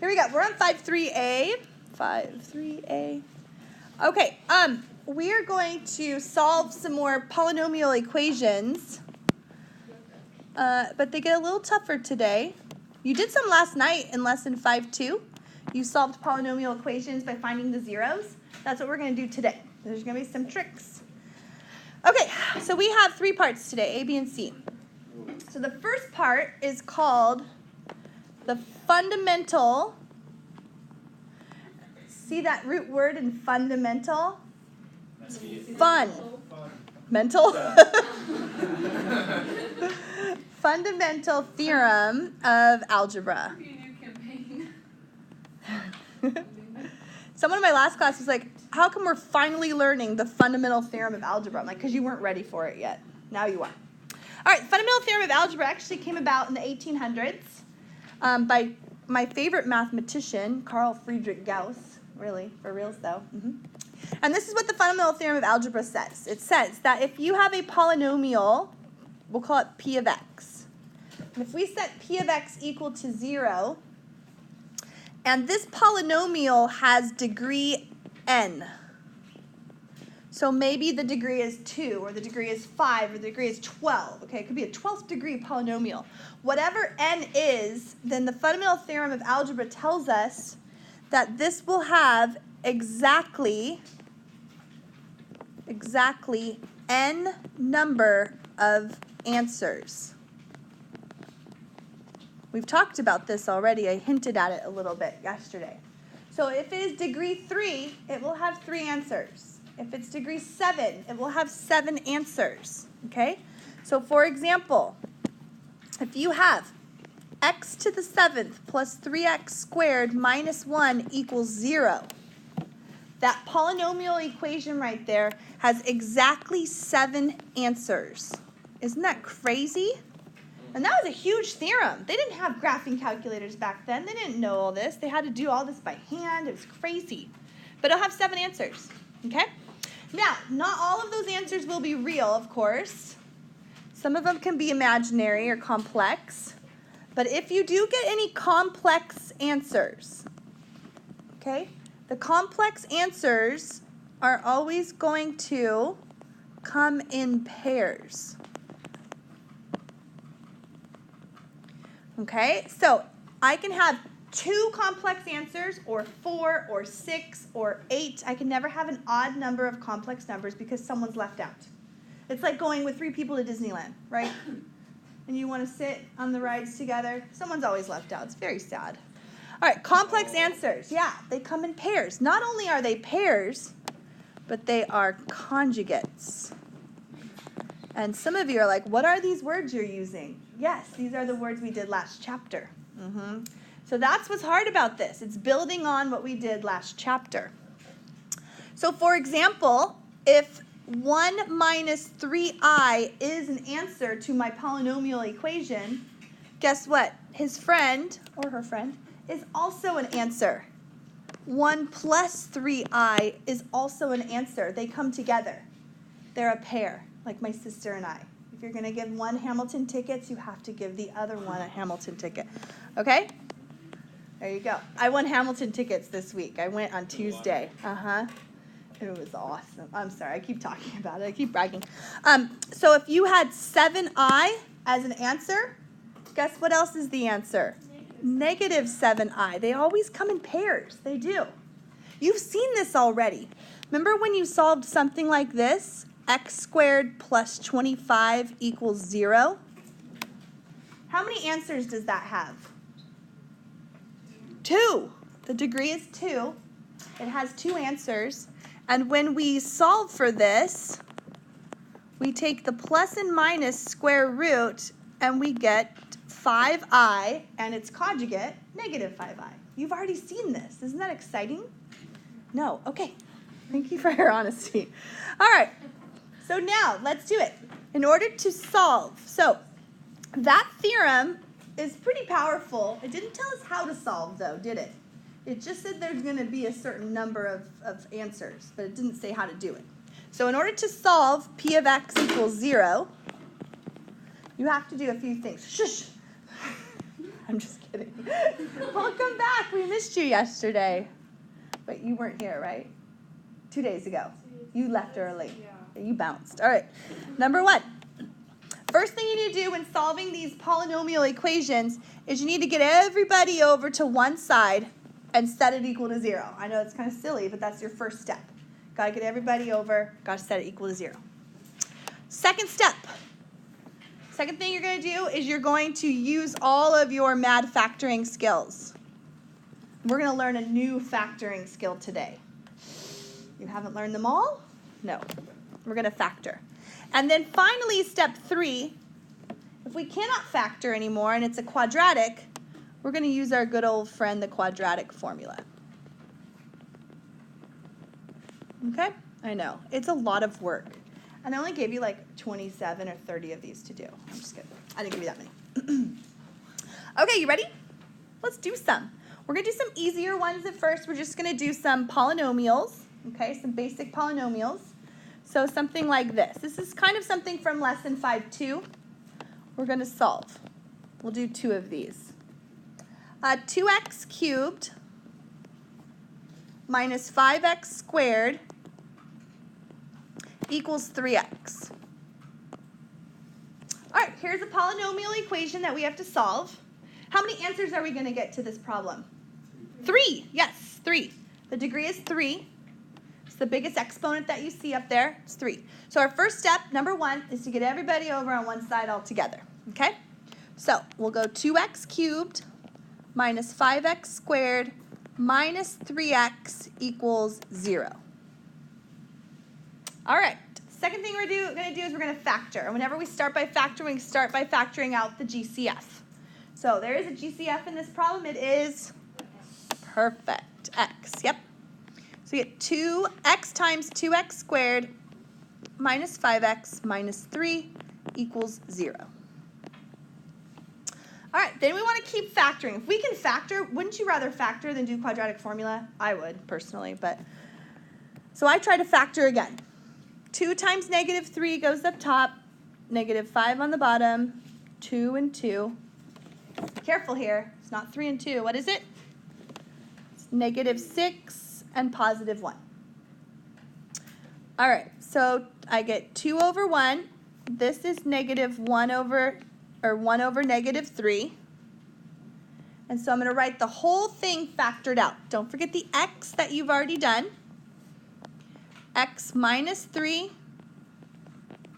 Here we go. We're on 5.3a. 5.3a. Okay, we are going to solve some more polynomial equations, but they get a little tougher today. You did some last night in lesson 5.2. You solved polynomial equations by finding the zeros. That's what we're going to do today. There's going to be some tricks. Okay, so we have 3 parts today, A, B, and C. So the first part is called the fundamental. See that root word in fundamental? It's fun. Mental? Fundamental theorem of algebra. Someone in my last class was like, how come we're finally learning the fundamental theorem of algebra? I'm like, because you weren't ready for it yet. Now you are. All right, fundamental theorem of algebra actually came about in the 1800s by my favorite mathematician, Carl Friedrich Gauss. Really, for reals though. And this is what the fundamental theorem of algebra says. It says that if you have a polynomial, we'll call it P of x. And if we set P of x equal to 0, and this polynomial has degree n. So maybe the degree is 2, or the degree is 5, or the degree is 12. Okay, it could be a 12th degree polynomial. Whatever n is, then the fundamental theorem of algebra tells us that this will have exactly n number of answers. We've talked about this already. I hinted at it a little bit yesterday. So if it is degree 3, it will have 3 answers. If it's degree 7, it will have 7 answers. Okay? So for example, if you have x to the 7th plus 3x squared minus 1 equals 0, that polynomial equation right there has exactly 7 answers. Isn't that crazy? And that was a huge theorem. They didn't have graphing calculators back then. They didn't know all this. They had to do all this by hand. It was crazy. But it'll have 7 answers. Okay? Now, not all of those answers will be real, of course. Some of them can be imaginary or complex. But if you do get any complex answers, okay, the complex answers are always going to come in pairs. Okay, so I can have 2 complex answers, or 4, or 6, or 8. I can never have an odd number of complex numbers because someone's left out. It's like going with 3 people to Disneyland, right? And you want to sit on the rides together. Someone's always left out. It's very sad. All right, complex answers. Yeah, they come in pairs. Not only are they pairs, but they are conjugates. And some of you are like, what are these words you're using? Yes, these are the words we did last chapter. So that's what's hard about this. It's building on what we did last chapter. So for example, if 1 minus 3i is an answer to my polynomial equation, guess what? His friend, or her friend, is also an answer. 1 plus 3i is also an answer. They come together. They're a pair, like my sister and I. If you're going to give one Hamilton tickets, you have to give the other one a Hamilton ticket. Okay? There you go. I won Hamilton tickets this week. I went on Tuesday. It was awesome. I'm sorry, I keep talking about it. I keep bragging. So if you had 7i as an answer, guess what else is the answer? Negative 7i. They always come in pairs. They do. You've seen this already. Remember when you solved something like this? X squared plus 25 equals 0. How many answers does that have? 2. The degree is 2. It has 2 answers. And when we solve for this, we take the plus and minus square root, and we get 5i, and its conjugate, negative 5i. You've already seen this. Isn't that exciting? No. Okay. Thank you for your honesty. All right. So now, let's do it. In order to solve, so that theorem is pretty powerful. It didn't tell us how to solve, though, did it? It just said there's going to be a certain number of answers, but it didn't say how to do it. So in order to solve P of x equals 0, you have to do a few things. Shush! I'm just kidding. Welcome back. We missed you yesterday. But you weren't here, right? 2 days ago. You left early. Yeah. You bounced. All right. Number 1. First thing you need to do when solving these polynomial equations is you need to get everybody over to one side and set it equal to 0. I know it's kind of silly, but that's your first step. Got to get everybody over, got to set it equal to 0. Second step. Second thing you're going to do is you're going to use all of your mad factoring skills. We're going to learn a new factoring skill today. You haven't learned them all? No. We're going to factor. And then finally, step 3, if we cannot factor anymore and it's a quadratic, we're going to use our good old friend, the quadratic formula. Okay? I know. It's a lot of work. And I only gave you like 27 or 30 of these to do. I'm just kidding. I didn't give you that many. Okay, you ready? Let's do some. We're going to do some easier ones at first. We're just going to do some polynomials. Okay, some basic polynomials. So something like this. This is kind of something from lesson 5-2. We're going to solve. We'll do 2 of these. 2x cubed minus 5x squared equals 3x. All right, here's a polynomial equation that we have to solve. How many answers are we going to get to this problem? 3. Yes, 3. The degree is 3. It's the biggest exponent that you see up there. It's 3. So our first step, number 1, is to get everybody over on one side all together. Okay? So we'll go 2x cubed minus 5x squared minus 3x equals 0. All right. Second thing we're going to do is we're going to factor. And whenever we start by factoring, start by factoring out the GCF. So there is a GCF in this problem. It is perfect. X. Yep. So we get 2x times 2x squared minus 5x minus 3 equals 0. All right, then we want to keep factoring. If we can factor, wouldn't you rather factor than do quadratic formula? I would, personally, but so I try to factor again. 2 times negative 3 goes up top, negative 5 on the bottom, 2 and 2. Careful here, it's not 3 and 2. What is it? It's negative 6 and positive 1. All right, so I get 2 over 1. This is negative 1 over negative 3. And so I'm going to write the whole thing factored out. Don't forget the x that you've already done. X minus 3,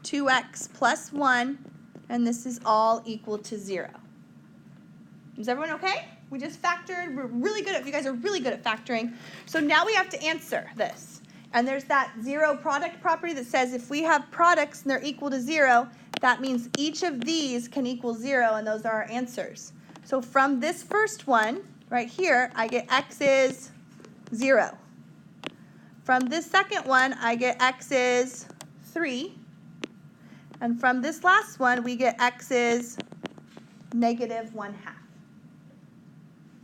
2x plus 1, and this is all equal to 0. Is everyone okay? We just factored. We're really good at, you guys are really good at factoring. So now we have to answer this. And there's that 0 product property that says if we have products and they're equal to 0, that means each of these can equal 0, and those are our answers. So from this first one, right here, I get x is 0. From this second one, I get x is 3. And from this last one, we get x is negative 1/2.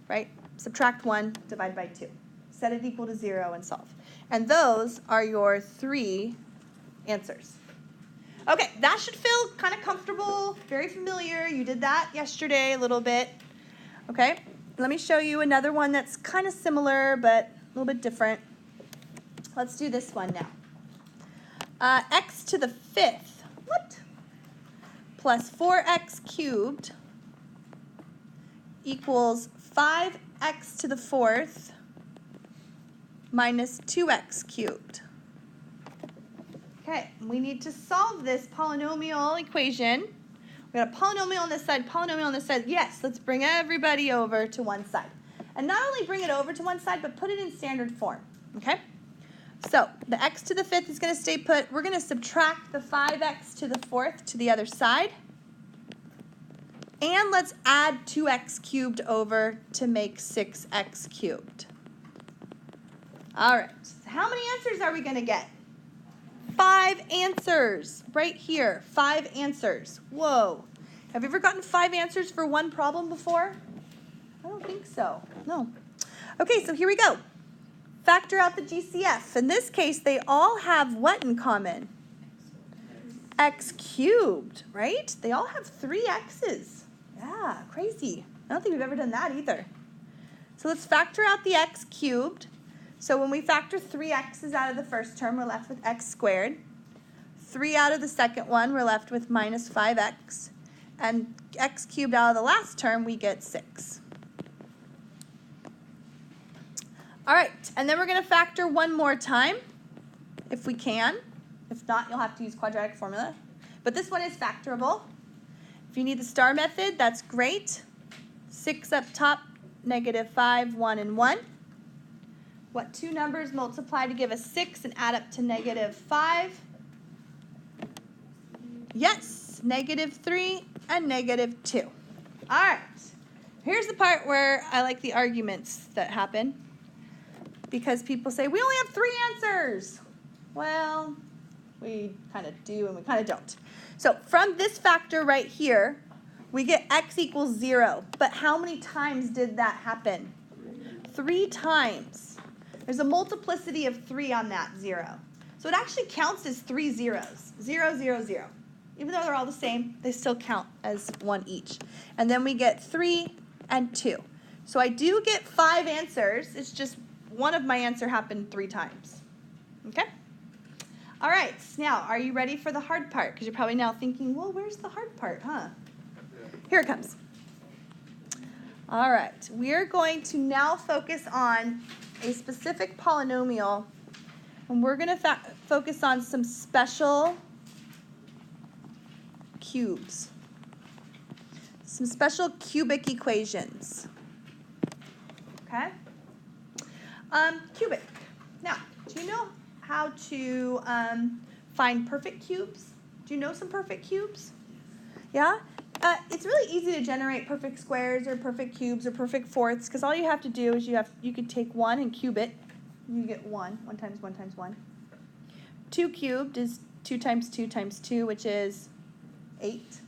Right? Subtract 1, divide by 2. Set it equal to 0 and solve. And those are your 3 answers. Okay, that should feel kind of comfortable, very familiar. You did that yesterday a little bit. Okay, let me show you another one that's kind of similar but a little bit different. Let's do this one now. X to the 5th, plus 4x cubed equals 5x to the 4th minus 2x cubed. Okay, we need to solve this polynomial equation. We got a polynomial on this side, polynomial on this side. Yes, let's bring everybody over to one side. And not only bring it over to one side, but put it in standard form. Okay? So the x to the 5th is going to stay put. We're going to subtract the 5x to the 4th to the other side. And let's add 2x cubed over to make 6x cubed. All right, how many answers are we going to get? 5 answers right here. 5 answers. Whoa. Have you ever gotten 5 answers for one problem before? I don't think so. No. Okay, so here we go. Factor out the GCF. In this case, they all have what in common? X cubed, right? They all have 3 x's. Yeah, crazy. I don't think we've ever done that either. So let's factor out the x cubed. So when we factor 3 x's out of the first term, we're left with x squared. 3 out of the second one, we're left with minus 5x. And x cubed out of the last term, we get 6. All right, and then we're going to factor one more time, if we can. If not, you'll have to use quadratic formula. But this one is factorable. If you need the star method, that's great. 6 up top, -5, 1, and 1. What two numbers multiply to give us 6 and add up to -5? Yes, -3 and -2. All right, here's the part where I like the arguments that happen. Because people say, we only have 3 answers. Well, we kind of do and we kind of don't. So from this factor right here, we get x equals 0. But how many times did that happen? 3 times. There's a multiplicity of 3 on that 0. So it actually counts as 3 zeros. 0, 0, 0. Even though they're all the same, they still count as 1 each. And then we get 3 and 2. So I do get 5 answers. It's just one of my answer happened 3 times. Okay? All right, now, are you ready for the hard part? Because you're probably now thinking, well, where's the hard part, huh? Here it comes. All right, we're going to now focus on a specific polynomial, and we're going to focus on some special cubes, some special cubic equations. Okay? Cubic. Now, do you know how to find perfect cubes? Do you know some perfect cubes? Yeah? It's really easy to generate perfect squares or perfect cubes or perfect fourths because all you have to do is you could take 1 and cube it. You get 1. 1 times 1 times 1. 2 cubed is 2 times 2 times 2, which is 8.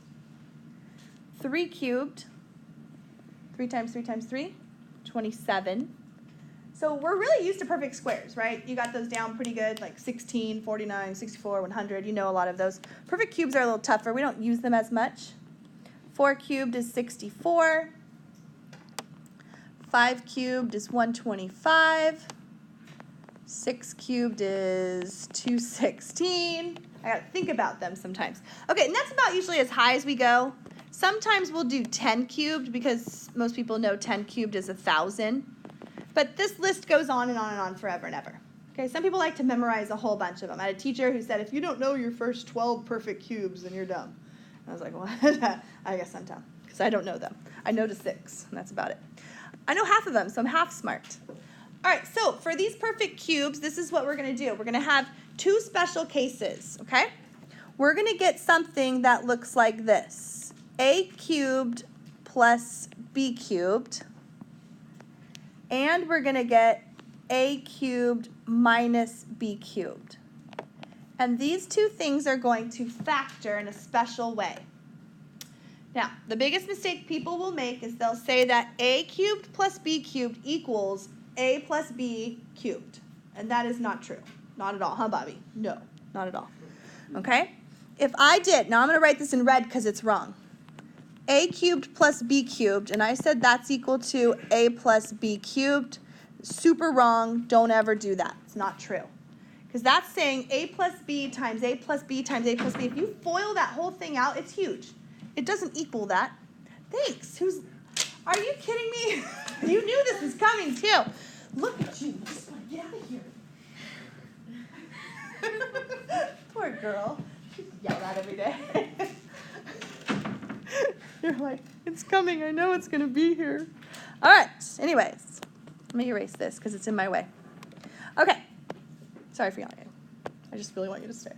3 cubed, 3 times 3 times 3, 27. So we're really used to perfect squares, right? You got those down pretty good, like 16, 49, 64, 100. You know a lot of those. Perfect cubes are a little tougher. We don't use them as much. 4 cubed is 64. 5 cubed is 125. 6 cubed is 216. I got to think about them sometimes. Okay, and that's about usually as high as we go. Sometimes we'll do 10 cubed because most people know 10 cubed is 1,000. But this list goes on and on and on forever and ever. Okay, some people like to memorize a whole bunch of them. I had a teacher who said, if you don't know your first 12 perfect cubes, then you're dumb. And I was like, well, I guess I'm dumb because I don't know them. I know to 6, and that's about it. I know half of them, so I'm half smart. All right, so for these perfect cubes, this is what we're going to do. We're going to have 2 special cases, okay? We're going to get something that looks like this. A cubed plus B cubed. And we're going to get a cubed minus b cubed. And these 2 things are going to factor in a special way. Now, the biggest mistake people will make is they'll say that a cubed plus b cubed equals a plus b cubed. And that is not true. Not at all, huh, Bobby? No, not at all. Okay? If I did, now I'm going to write this in red because it's wrong. A cubed plus b cubed, and I said that's equal to a plus b cubed. Super wrong. Don't ever do that. It's not true. Because that's saying a plus b times a plus b times a plus b. If you FOIL that whole thing out, it's huge. It doesn't equal that. Thanks. Are you kidding me? You knew this was coming, too. Look at you. Just want to get out of here. Poor girl. She yells at every day. You're like, it's coming. I know it's going to be here. All right. Anyways, let me erase this because it's in my way. Okay. Sorry for yelling. I just really want you to stay.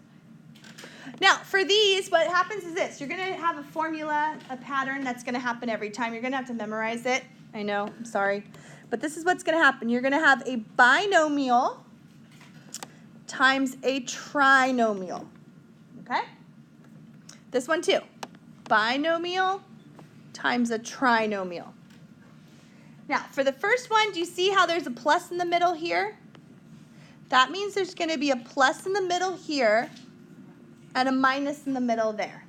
Now, for these, what happens is this. You're going to have a formula, a pattern that's going to happen every time. You're going to have to memorize it. I know. I'm sorry. But this is what's going to happen. You're going to have a binomial times a trinomial. Okay? This one, too. Binomial times a trinomial. Now, for the first one, do you see how there's a plus in the middle here? That means there's going to be a plus in the middle here and a minus in the middle there.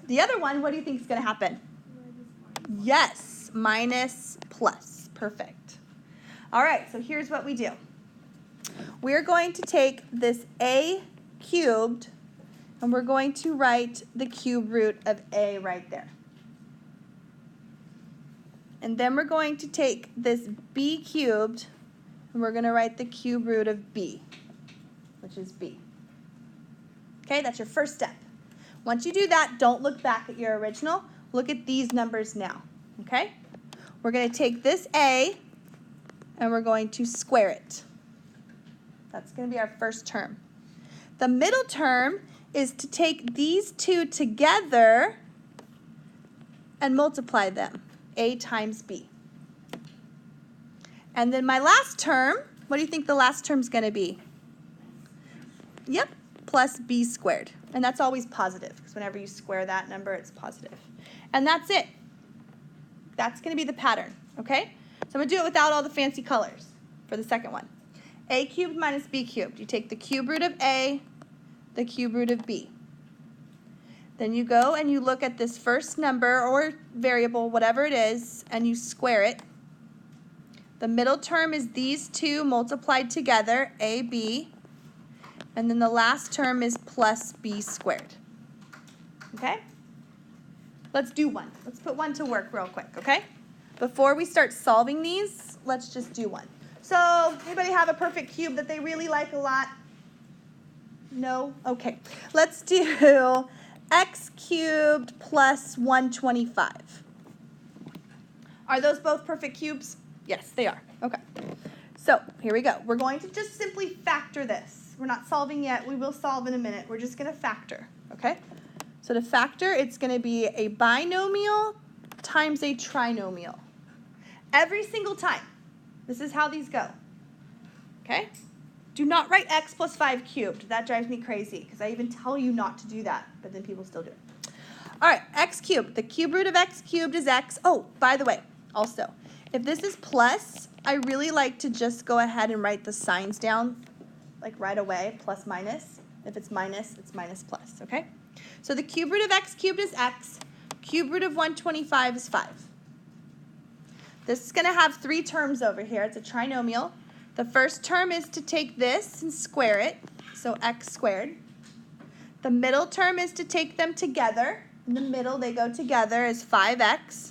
The other one, what do you think is going to happen? Yes, minus plus. Perfect. All right, so here's what we do. We're going to take this a cubed, and we're going to write the cube root of a right there. And then we're going to take this b cubed, and we're going to write the cube root of b, which is b. Okay, that's your first step. Once you do that, don't look back at your original. Look at these numbers now. Okay? We're going to take this a, and we're going to square it. That's going to be our first term. The middle term is to take these two together and multiply them. A times b. And then my last term, what do you think the last term is going to be? Yep, plus b squared. And that's always positive, because whenever you square that number, it's positive. And that's it. That's going to be the pattern, okay? So I'm going to do it without all the fancy colors for the second one. A cubed minus b cubed. You take the cube root of a, the cube root of b. Then you go and you look at this first number or variable, whatever it is, and you square it. The middle term is these two multiplied together, ab, and then the last term is plus b squared. Okay? Let's do one. Let's put one to work real quick, okay? Before we start solving these, let's just do one. So, anybody have a perfect cube that they really like a lot? No? Okay. Let's do x cubed plus 125. Are those both perfect cubes? Yes, they are. Okay. So, here we go. We're going to just simply factor this. We're not solving yet. We will solve in a minute. We're just going to factor, okay? So to factor, it's going to be a binomial times a trinomial. Every single time. This is how these go, okay? Do not write x plus 5 cubed. That drives me crazy, because I even tell you not to do that, but then people still do it. All right, x cubed. The cube root of x cubed is x. Oh, by the way, also, if this is plus, I really like to just go ahead and write the signs down, like right away, plus minus. If it's minus plus, okay? So the cube root of x cubed is x. Cube root of 125 is 5. This is going to have 3 terms over here. It's a trinomial. The first term is to take this and square it, so x squared. The middle term is to take them together. In the middle, they go together as 5x.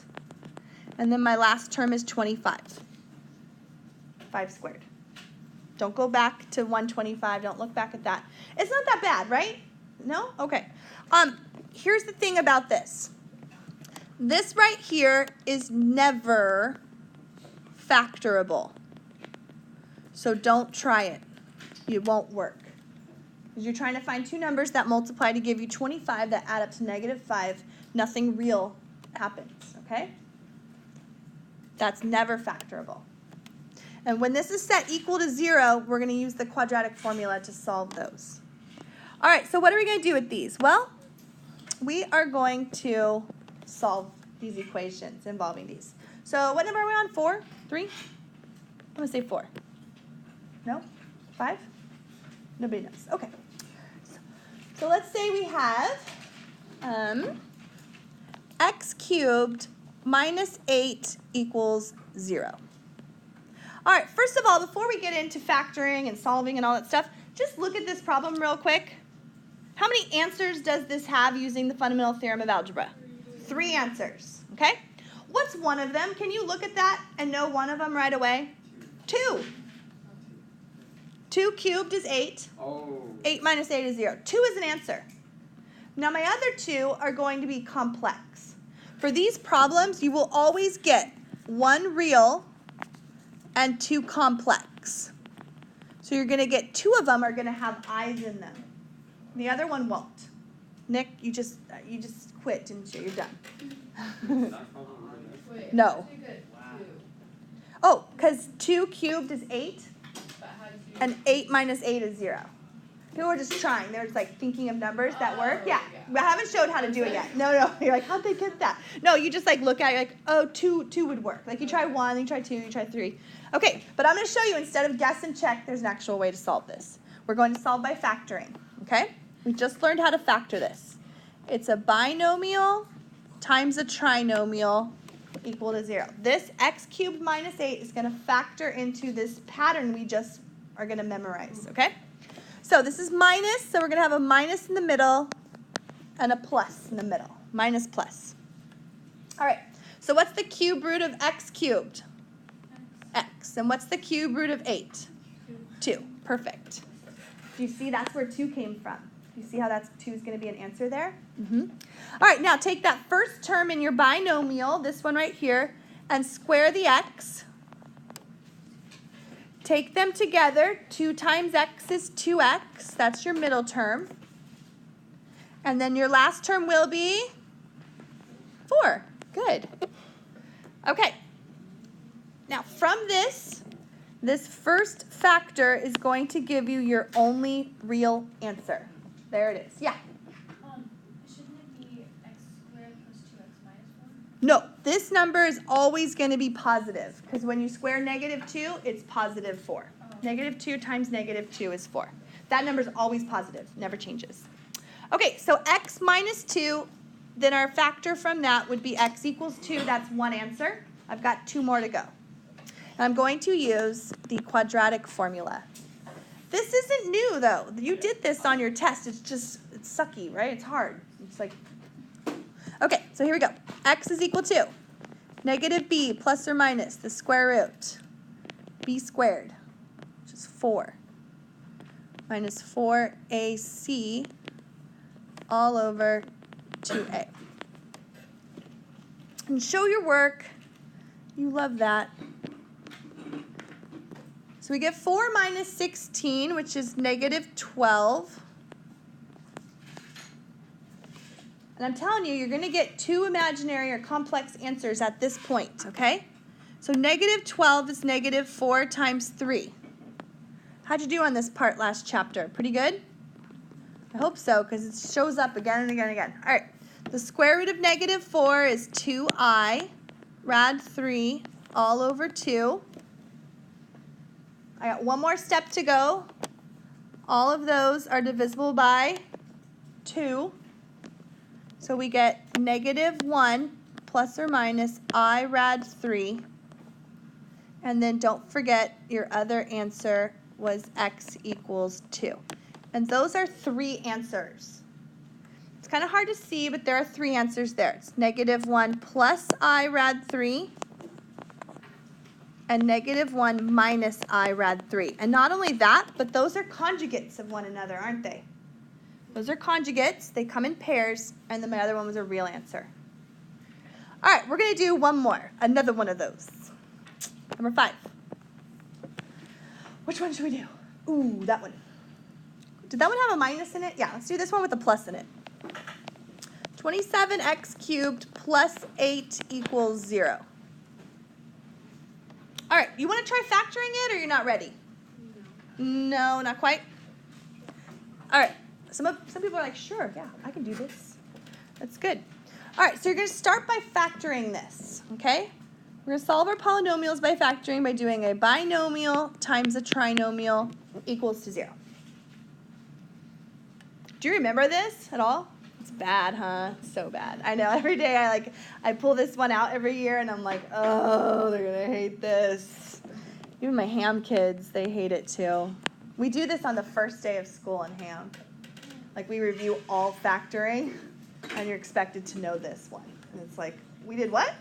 And then my last term is 25. 5 squared. Don't go back to 125. Don't look back at that. It's not that bad, right? No? Okay. Here's the thing about this. This right here is never factorable. So don't try it. It won't work. Because you're trying to find two numbers that multiply to give you 25 that add up to -5. Nothing real happens, okay? That's never factorable. And when this is set equal to 0, we're going to use the quadratic formula to solve those. All right, so what are we going to do with these? Well, we are going to solve these equations involving these. So what number are we on? 4? 3? I'm going to say 4. No? 5? Nobody knows. Okay. So let's say we have x cubed minus 8 equals 0. All right, first of all, before we get into factoring and solving and all that stuff, just look at this problem real quick. How many answers does this have using the fundamental theorem of algebra? 3 answers, okay? What's one of them? Can you look at that and know one of them right away? 2. 2 cubed is 8. 8 minus 8 is 0. 2 is an answer. Now my other 2 are going to be complex. For these problems, you will always get 1 real and 2 complex. So you're going to get 2 of them are going to have i's in them. The other one won't. Nick, you just quit, didn't you? You're done. No. Oh, because 2 cubed is 8, and 8 minus 8 is 0. People are just trying. They're just like thinking of numbers that work. Yeah. I haven't showed how to do it yet. No. You're like, how'd they get that? No, you just like look at it, you're like, oh, 2 would work. Like you try 1, then you try 2, you try 3. Okay, but I'm going to show you instead of guess and check, there's an actual way to solve this. We're going to solve by factoring. Okay? We just learned how to factor this. It's a binomial times a trinomial equal to 0. This x cubed minus 8 is going to factor into this pattern we just are going to memorize, okay? So this is minus, so we're going to have a minus in the middle and a plus in the middle. Minus plus. All right, so what's the cube root of x cubed? X. And what's the cube root of 8? 2. Perfect. Do you see that's where 2 came from? Do you see how that's 2 is going to be an answer there? All right, now take that first term in your binomial, this one right here, and square the x. Take them together. 2 times x is 2x. That's your middle term. And then your last term will be 4. Good. Okay. Now from this first factor is going to give you your only real answer. There it is. Yeah? Shouldn't it be x squared plus 2x minus 4? No, this number is always going to be positive because when you square negative 2, it's positive 4. Negative 2 times negative 2 is 4. That number is always positive, never changes. Okay, so x minus 2, then our factor from that would be x equals 2. That's one answer. I've got 2 more to go. And I'm going to use the quadratic formula. This isn't new, though. You did this on your test. It's sucky, right? It's hard. It's like, okay, so here we go. X is equal to negative b plus or minus the square root, b squared, which is 4, minus 4ac all over 2a. And show your work. You love that. So we get 4 minus 16, which is negative 12. And I'm telling you, you're going to get 2 imaginary or complex answers at this point, okay? So negative 12 is negative 4 times 3. How'd you do on this part last chapter? Pretty good? I hope so, because it shows up again and again and again. All right, the square root of negative 4 is 2i rad 3 all over 2. I got one more step to go. All of those are divisible by 2. So we get negative 1 plus or minus I rad 3. And then don't forget your other answer was x equals 2. And those are 3 answers. It's kind of hard to see, but there are 3 answers there. It's negative 1 plus I rad 3. And negative 1 minus I rad 3. And not only that, but those are conjugates of one another, aren't they? Those are conjugates. They come in pairs, and then my other one was a real answer. All right, we're going to do one more, another one of those. Number 5. Which one should we do? Ooh, that one. Did that one have a minus in it? Yeah, let's do this one with a plus in it. 27x cubed plus 8 equals 0. All right, you want to try factoring it, or you're not ready? No, not quite? All right, some people are like, sure, yeah, I can do this. That's good. All right, so you're going to start by factoring this, okay? We're going to solve our polynomials by factoring by doing a binomial times a trinomial equals to 0. Do you remember this at all? It's bad, huh? It's so bad. I know, every day I pull this one out every year, and I'm like, oh, they're going to hate this. Even my ham kids, they hate it too. We do this on the first day of school in ham. Like, we review all factoring, and you're expected to know this one. And it's like, we did what?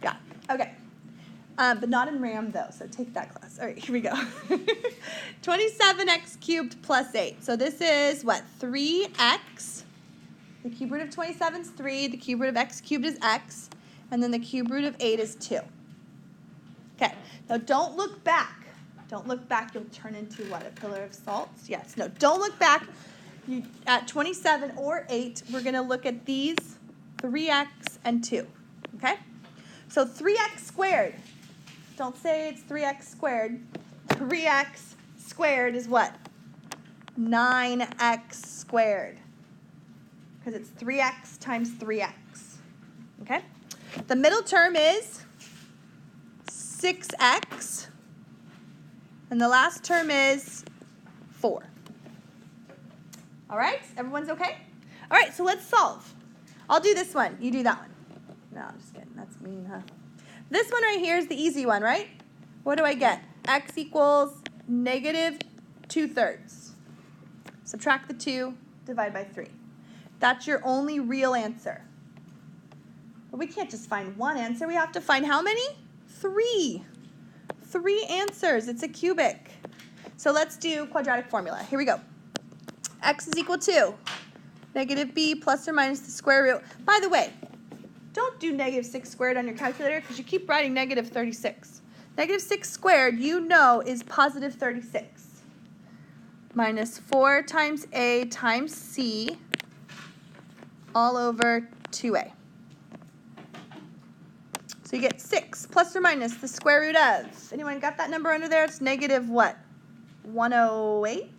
Yeah, okay. But not in RAM, though, so take that class. All right, here we go. 27x cubed plus 8. So this is, what, 3x. The cube root of 27 is 3. The cube root of x cubed is x. And then the cube root of 8 is 2. Okay, now don't look back. Don't look back. You'll turn into, what, a pillar of salt? Yes, no, don't look back. At 27 or 8, we're going to look at these 3x and 2. Okay? So 3x squared. Don't say it's 3x squared. 3x squared is what? 9x squared. Because it's 3x times 3x. Okay? The middle term is 6x. And the last term is 4. All right? Everyone's okay? All right, so let's solve. I'll do this one. You do that one. No, I'm just kidding. That's Mean, huh? This one right here is the easy one, right? What do I get? X equals negative 2/3. Subtract the 2, divide by 3. That's your only real answer. But we can't just find one answer. We have to find how many? 3. 3 answers. It's a cubic. So let's do quadratic formula. Here we go. X is equal to negative b plus or minus the square root. By the way, don't do negative 6 squared on your calculator because you keep writing negative 36. Negative 6 squared, you know, is positive 36. Minus 4 times a times c all over 2a. So you get 6 plus or minus the square root of. Anyone got that number under there? It's negative what? 108?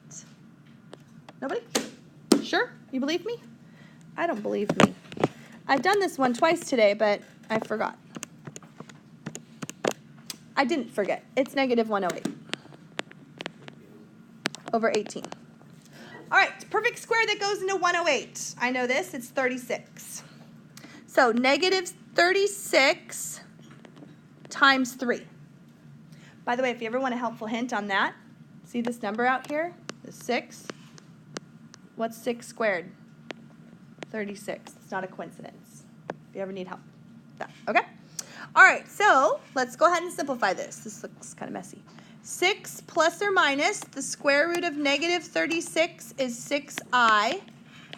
Nobody? Sure? You believe me? I don't believe me. I've done this one twice today, but I forgot. I didn't forget. It's negative 108 over 18. All right, perfect square that goes into 108. I know this. It's 36. So negative 36 times 3. By the way, if you ever want a helpful hint on that, see this number out here? The 6. What's 6 squared? 36. It's not a coincidence. If you ever need help. That, okay? All right, so let's go ahead and simplify this. This looks kind of messy. 6 plus or minus the square root of negative 36 is 6i.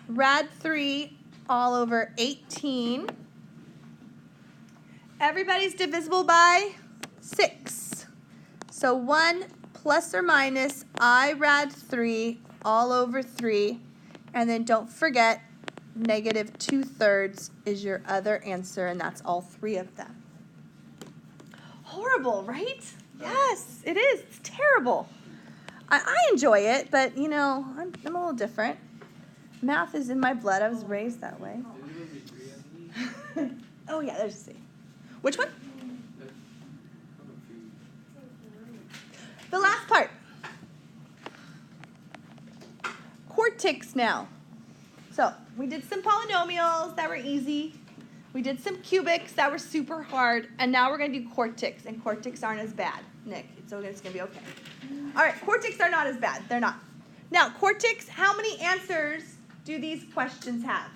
Rad 3 all over 18. Everybody's divisible by 6. So 1 plus or minus I rad 3 all over 3. And then don't forget, negative 2/3 is your other answer, and that's all 3 of them. Horrible, right? Yes, it is. It's terrible. I enjoy it, but, you know, I'm a little different. Math is in my blood. I was raised that way. Oh, yeah, there's C. Which one? The last part. Quartics now. So we did some polynomials that were easy. We did some cubics that were super hard. And now we're going to do quartics. And quartics aren't as bad, Nick. So it's going to be okay. All right, quartics are not as bad. They're not. Now, quartics, how many answers do these questions have?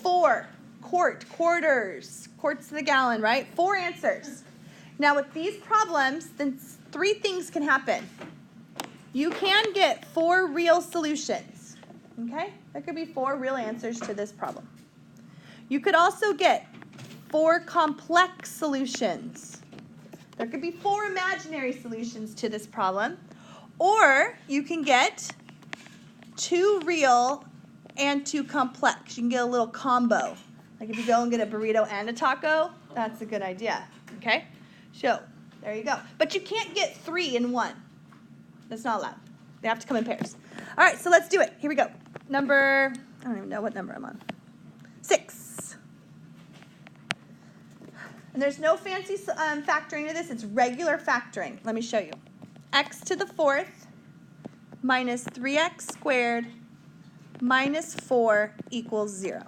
4. Quart, quarters, quarts to the gallon, right? 4 answers. Now, with these problems, then 3 things can happen. You can get 4 real solutions, okay? There could be 4 real answers to this problem. You could also get 4 complex solutions. There could be 4 imaginary solutions to this problem. Or you can get 2 real and 2 complex. You can get a little combo. Like if you go and get a burrito and a taco, that's a good idea, okay? So, there you go. But you can't get 3 in one. That's not allowed. They have to come in pairs. All right, so let's do it. Here we go. Number, I don't even know what number I'm on. 6. And there's no fancy factoring to this. It's regular factoring. Let me show you. X to the 4th minus 3x squared minus 4 equals 0.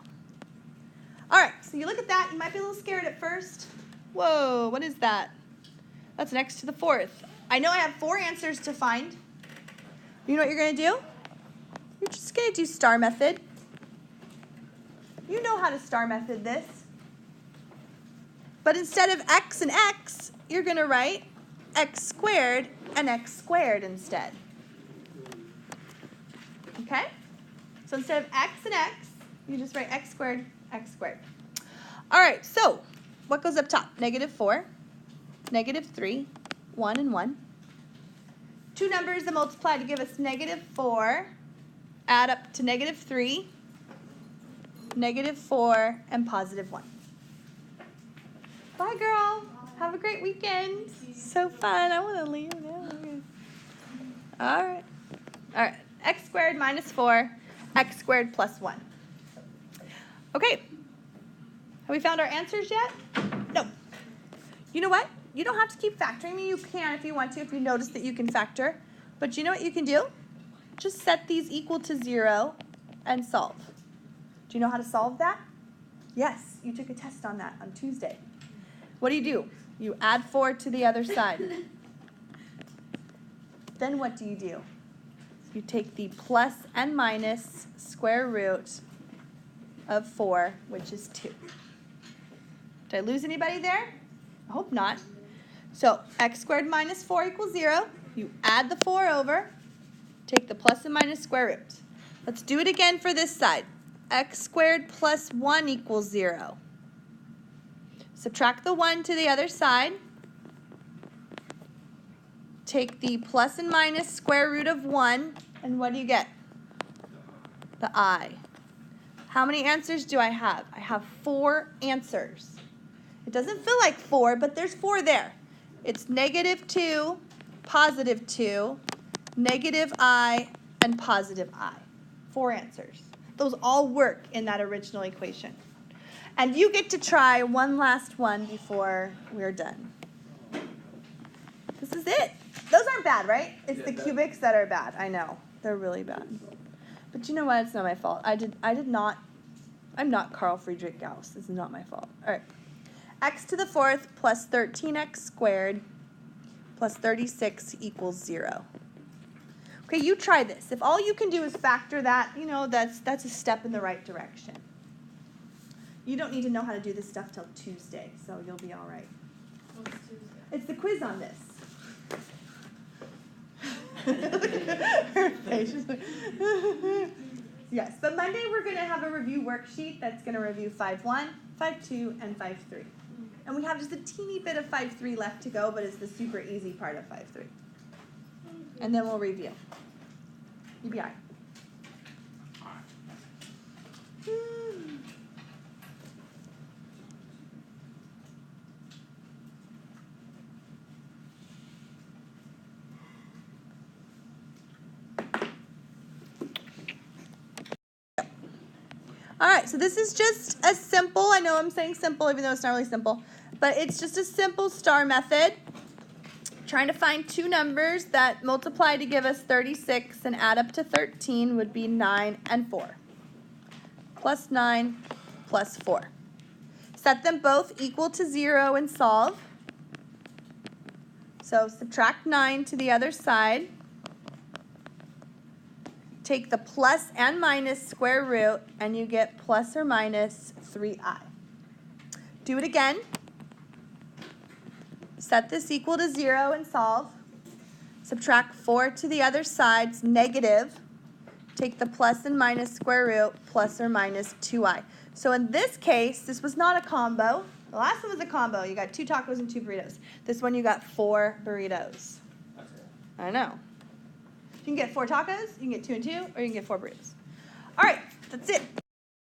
All right, so you look at that. You might be a little scared at first. Whoa, what is that? That's an x to the 4th. I know I have 4 answers to find. You know what you're going to do? You're just going to do star method. You know how to star method this. But instead of x and x, you're going to write x squared and x squared instead. Okay? So instead of x and x, you just write x squared, x squared. All right, so what goes up top? Negative 4, negative 3, 1 and 1. 2 numbers that multiply to give us negative 4, add up to negative 3, negative 4, and positive 1. Bye, girl. Have a great weekend. So fun. I want to leave now. All right. All right. X squared minus 4, x squared plus 1. Okay. Have we found our answers yet? No. You know what? You don't have to keep factoring me. You can if you want to, if you notice that you can factor. But you know what you can do? Just set these equal to 0 and solve. Do you know how to solve that? Yes, you took a test on that on Tuesday. What do? You add 4 to the other side. Then what do? You take the plus and minus square root of 4, which is 2. Did I lose anybody there? I hope not. So x squared minus 4 equals 0. You add the 4 over, take the plus and minus square root. Let's do it again for this side. X squared plus 1 equals 0. Subtract the 1 to the other side. Take the plus and minus square root of 1, and what do you get? The I. How many answers do I have? I have 4 answers. It doesn't feel like 4, but there's 4 there. It's -2, +2, -I, and +I. 4 answers. Those all work in that original equation. And you get to try one last one before we're done. This is it. Those aren't bad, right? It's the cubics that are bad. I know. They're really bad. But you know what? It's not my fault. I'm not Carl Friedrich Gauss. This is not my fault. All right. X to the 4th plus 13x squared plus 36 equals 0. Okay, you try this. If all you can do is factor that, you know, that's a step in the right direction. You don't need to know how to do this stuff till Tuesday, so you'll be all right. What's Tuesday? It's the quiz on this. Her face. Yes, but Monday we're going to have a review worksheet that's going to review 5.1, 5.2, and 5.3. And we have just a teeny bit of 5.3 left to go, but it's the super easy part of 5.3. And then we'll review. You'll be all right. All right, so this is just a simple, I know I'm saying simple even though it's not really simple, but it's just a simple star method. Trying to find 2 numbers that multiply to give us 36 and add up to 13 would be 9 and 4. Plus 9 plus 4. Set them both equal to 0 and solve. So subtract 9 to the other side. Take the plus and minus square root, and you get plus or minus 3i. Do it again. Set this equal to 0 and solve. Subtract 4 to the other side, it's negative. Take the plus and minus square root, plus or minus 2i. So in this case, this was not a combo. The last one was a combo. You got 2 tacos and 2 burritos. This one you got 4 burritos. I know. You can get 4 tacos, you can get 2 and 2, or you can get 4 burritos. All right, that's it.